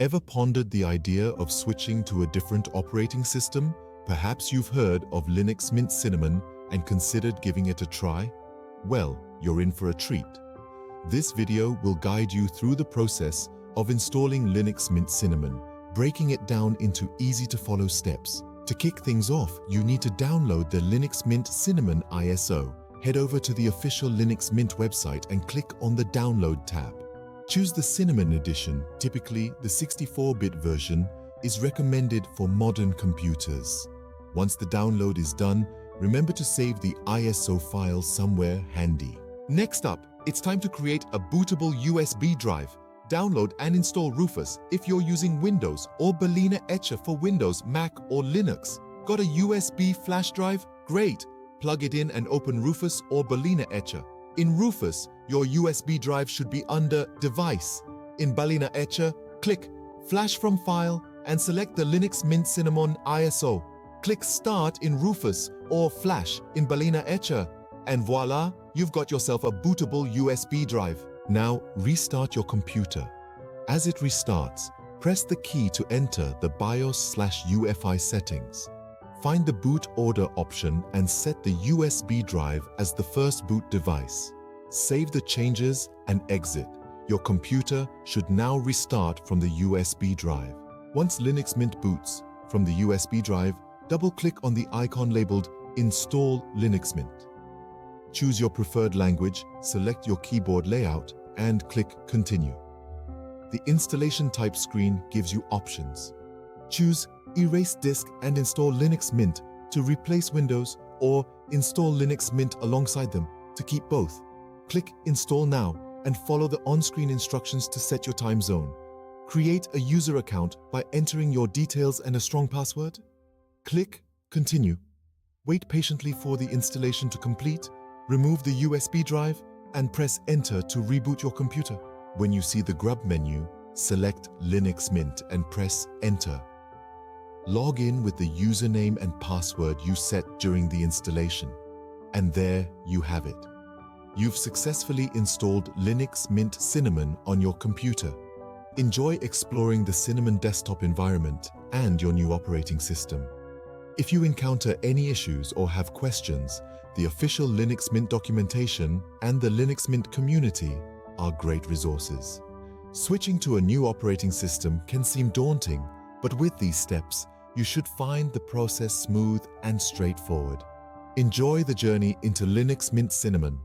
Ever pondered the idea of switching to a different operating system? Perhaps you've heard of Linux Mint Cinnamon and considered giving it a try? Well, you're in for a treat. This video will guide you through the process of installing Linux Mint Cinnamon, breaking it down into easy-to-follow steps. To kick things off, you need to download the Linux Mint Cinnamon ISO. Head over to the official Linux Mint website and click on the Download tab. Choose the Cinnamon edition. Typically, the 64-bit version is recommended for modern computers. Once the download is done, remember to save the ISO file somewhere handy. Next up, it's time to create a bootable USB drive. Download and install Rufus if you're using Windows, or Balena Etcher for Windows, Mac, or Linux. Got a USB flash drive? Great! Plug it in and open Rufus or Balena Etcher. In Rufus, your USB drive should be under Device. In Balena Etcher, click Flash from File and select the Linux Mint Cinnamon ISO. Click Start in Rufus or Flash in Balena Etcher, and voila, you've got yourself a bootable USB drive. Now restart your computer. As it restarts, press the key to enter the BIOS/UEFI settings. Find the boot order option and set the USB drive as the first boot device. Save the changes and exit. Your computer should now restart from the USB drive. Once Linux Mint boots from the USB drive, double-click on the icon labeled Install Linux Mint. Choose your preferred language, select your keyboard layout, and click Continue. The installation type screen gives you options. Choose Erase Disk and install Linux Mint to replace Windows, or install Linux Mint alongside them to keep both. Click Install Now and follow the on-screen instructions to set your time zone. Create a user account by entering your details and a strong password. Click Continue. Wait patiently for the installation to complete. Remove the USB drive and press Enter to reboot your computer. When you see the Grub menu, select Linux Mint and press Enter. Log in with the username and password you set during the installation. And there you have it. You've successfully installed Linux Mint Cinnamon on your computer. Enjoy exploring the Cinnamon desktop environment and your new operating system. If you encounter any issues or have questions, the official Linux Mint documentation and the Linux Mint community are great resources. Switching to a new operating system can seem daunting, but with these steps, you should find the process smooth and straightforward. Enjoy the journey into Linux Mint Cinnamon.